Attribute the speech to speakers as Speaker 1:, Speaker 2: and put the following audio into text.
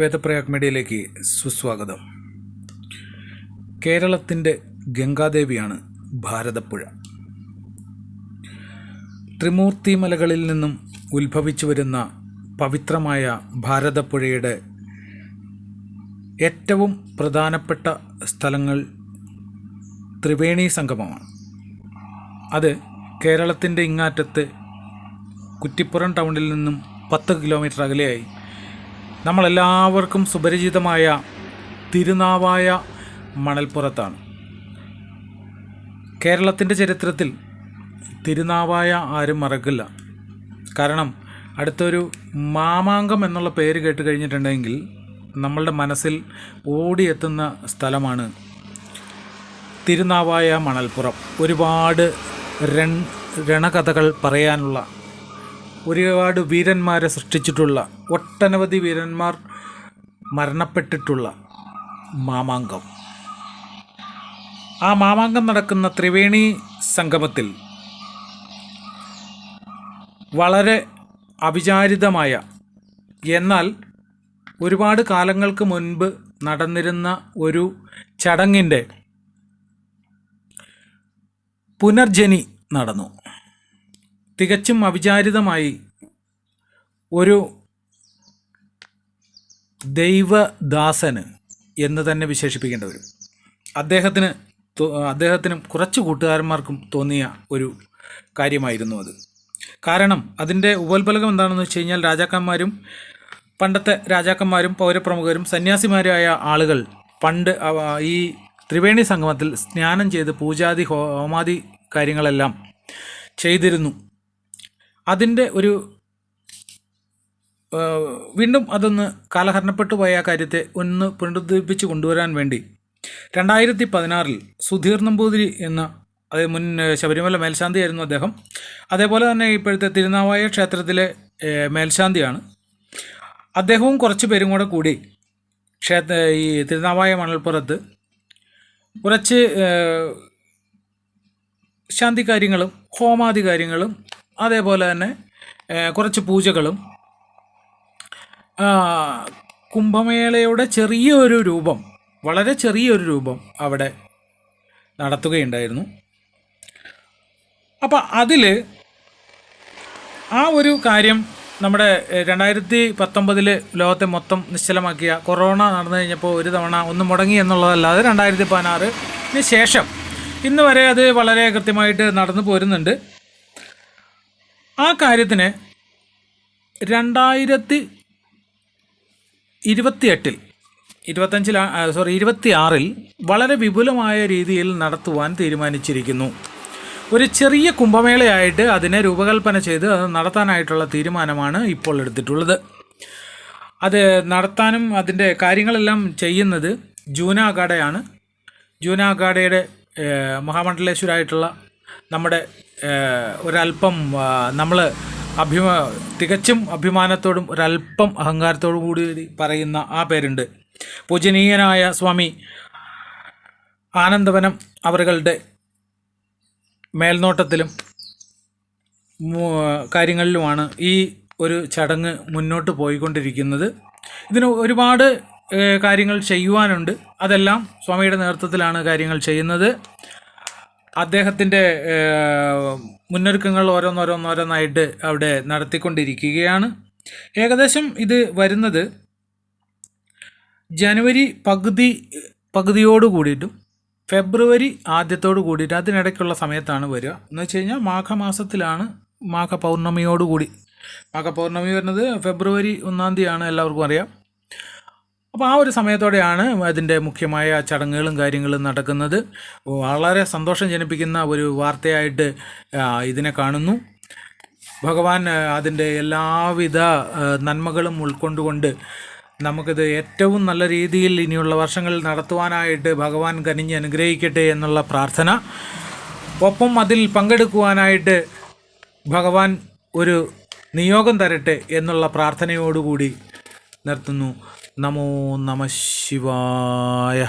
Speaker 1: വേദപ്രയാഗ് മീഡിയയിലേക്ക് സുസ്വാഗതം. കേരളത്തിൻ്റെ ഗംഗാദേവിയാണ് ഭാരതപ്പുഴ. ത്രിമൂർത്തി മലകളിൽ നിന്നും ഉത്ഭവിച്ചു വരുന്ന പവിത്രമായ ഭാരതപ്പുഴയുടെ ഏറ്റവും പ്രധാനപ്പെട്ട സ്ഥലങ്ങൾ ത്രിവേണി സംഗമമാണ്. അത് കേരളത്തിൻ്റെ ഇങ്ങാറ്റത്ത് കുറ്റിപ്പുറം ടൗണിൽ നിന്നും 10 കിലോമീറ്റർ അകലെയായി നമ്മളെല്ലാവർക്കും സുപരിചിതമായ തിരുനാവായ മണൽപ്പുറത്താണ്. കേരളത്തിൻ്റെ ചരിത്രത്തിൽ തിരുനാവായ ആരും മറക്കില്ല. കാരണം അടുത്തൊരു മാമാങ്കം എന്നുള്ള പേര് കേട്ട് കഴിഞ്ഞിട്ടുണ്ടെങ്കിൽ നമ്മളുടെ മനസ്സിൽ ഓടിയെത്തുന്ന സ്ഥലമാണ് തിരുനാവായ മണൽപ്പുറം. ഒരുപാട് രണകഥകൾ പറയാനുള്ള, ഒരുപാട് വീരന്മാരെ സൃഷ്ടിച്ചിട്ടുള്ള, ഒട്ടനവധി വീരന്മാർ മരണപ്പെട്ടിട്ടുള്ള മാമാങ്കം. ആ മാമാങ്കം നടക്കുന്ന ത്രിവേണി സംഗമത്തിൽ വളരെ അവിചാരിതമായ, എന്നാൽ ഒരുപാട് കാലങ്ങൾക്ക് മുൻപ് നടന്നിരുന്ന ഒരു ചടങ്ങിൻ്റെ പുനർജനി നടന്നു. തികച്ചും അവിചാരിതമായി ഒരു ദൈവദാസന് എന്ന് തന്നെ വിശേഷിപ്പിക്കേണ്ടി വരും. അദ്ദേഹത്തിനും കുറച്ച് കൂട്ടുകാരന്മാർക്കും തോന്നിയ ഒരു കാര്യമായിരുന്നു അത്. കാരണം അതിൻ്റെ ഉപോത്ബലകം എന്താണെന്ന് വെച്ച് കഴിഞ്ഞാൽ പണ്ടത്തെ രാജാക്കന്മാരും പൗരപ്രമുഖരും സന്യാസിമാരായ ആളുകൾ പണ്ട് ഈ ത്രിവേണി സംഗമത്തിൽ സ്നാനം ചെയ്ത് പൂജാതി ഹോമാദി കാര്യങ്ങളെല്ലാം ചെയ്തിരുന്നു. അതിൻ്റെ ഒരു വീണ്ടും അതൊന്ന് കാലഹരണപ്പെട്ടു പോയ ആ കാര്യത്തെ ഒന്ന് പുനരുദ്ധരിപ്പിച്ച് കൊണ്ടുവരാൻ വേണ്ടി 2016 സുധീർ നമ്പൂതിരി എന്ന മുൻ ശബരിമല മേൽശാന്തിയായിരുന്നു അദ്ദേഹം. അതേപോലെ തന്നെ ഇപ്പോഴത്തെ തിരുനാവായ ക്ഷേത്രത്തിലെ മേൽശാന്തിയാണ്. അദ്ദേഹവും കുറച്ച് പേരും കൂടി ഈ തിരുനാവായ മണൽപ്പുറത്ത് കുറച്ച് ശാന്തി കാര്യങ്ങളും ഹോമാദി കാര്യങ്ങളും അതേപോലെ തന്നെ കുറച്ച് പൂജകളും കുംഭമേളയുടെ വളരെ ചെറിയൊരു രൂപം അവിടെ നടത്തുകയുണ്ടായിരുന്നു. അപ്പോൾ അതിൽ ആ ഒരു കാര്യം നമ്മുടെ 2019 ലോകത്തെ മൊത്തം നിശ്ചലമാക്കിയ കൊറോണ നടന്നു കഴിഞ്ഞപ്പോൾ ഒരു തവണ ഒന്ന് മുടങ്ങി എന്നുള്ളതല്ലാതെ 2016 ശേഷം ഇന്ന് വരെ അത് വളരെ കൃത്യമായിട്ട് നടന്നു പോരുന്നുണ്ട്. ആ കാര്യത്തിന് 2026 വളരെ വിപുലമായ രീതിയിൽ നടത്തുവാൻ തീരുമാനിച്ചിരിക്കുന്നു. ഒരു ചെറിയ കുംഭമേളയായിട്ട് അതിനെ രൂപകൽപ്പന ചെയ്ത് അത് നടത്താനായിട്ടുള്ള തീരുമാനമാണ് ഇപ്പോൾ എടുത്തിട്ടുള്ളത്. അത് നടത്താനും അതിൻ്റെ കാര്യങ്ങളെല്ലാം ചെയ്യുന്നത് ജൂന അഖാഡയാണ്. ജൂന അഖാഡയുടെ മഹാമണ്ഡലേശ്വരായിട്ടുള്ള നമ്മുടെ ഒരല്പം നമ്മൾ തികച്ചും അഭിമാനത്തോടും ഒരല്പം അഹങ്കാരത്തോടും കൂടി പറയുന്ന ആ പേരുണ്ട്, പൂജനീയനായ സ്വാമി ആനന്ദവനം അവരുടെ മേൽനോട്ടത്തിലും കാര്യങ്ങളിലുമാണ് ഈ ഒരു ചടങ്ങ് മുന്നോട്ട് പോയിക്കൊണ്ടിരിക്കുന്നത്. ഇതിന് ഒരുപാട് കാര്യങ്ങൾ ചെയ്യുവാനുണ്ട്. അതെല്ലാം സ്വാമിയുടെ നേതൃത്വത്തിലാണ് കാര്യങ്ങൾ ചെയ്യുന്നത്. അദ്ദേഹത്തിൻ്റെ മുന്നൊരുക്കങ്ങൾ ഓരോന്നോരോന്നായിട്ട് അവിടെ നടത്തിക്കൊണ്ടിരിക്കുകയാണ്. ഏകദേശം ഇത് വരുന്നത് ജനുവരി പകുതിയോട് കൂടിയിട്ടും ഫെബ്രുവരി ആദ്യത്തോട് കൂടിയിട്ട് അതിനിടയ്ക്കുള്ള സമയത്താണ് വരിക. എന്ന് വെച്ച് കഴിഞ്ഞാൽ മാഘമാസത്തിലാണ്, മാഘപൗർണമിയോടുകൂടി. മാഘപൗർണമി വരുന്നത് ഫെബ്രുവരി 1 തീയതിയാണ്, എല്ലാവർക്കും അറിയാം. അപ്പോൾ ആ ഒരു സമയത്തോടെയാണ് അതിൻ്റെ മുഖ്യമായ ചടങ്ങുകളും കാര്യങ്ങളും നടക്കുന്നത്. വളരെ സന്തോഷം ജനിപ്പിക്കുന്ന ഒരു വാർത്തയായിട്ട് ഇതിനെ കാണുന്നു. ഭഗവാൻ അതിൻ്റെ എല്ലാവിധ നന്മകളും ഉൾക്കൊണ്ടുകൊണ്ട് നമുക്കിത് ഏറ്റവും നല്ല രീതിയിൽ ഇനിയുള്ള വർഷങ്ങളിൽ നടത്തുവാനായിട്ട് ഭഗവാൻ കനിഞ്ഞ് അനുഗ്രഹിക്കട്ടെ എന്നുള്ള പ്രാർത്ഥന. ഒപ്പം അതിൽ പങ്കെടുക്കുവാനായിട്ട് ഭഗവാൻ ഒരു നിയോഗം തരട്ടെ എന്നുള്ള പ്രാർത്ഥനയോടുകൂടി നിർത്തുന്നു. നമോ നമഃ ശിവായ.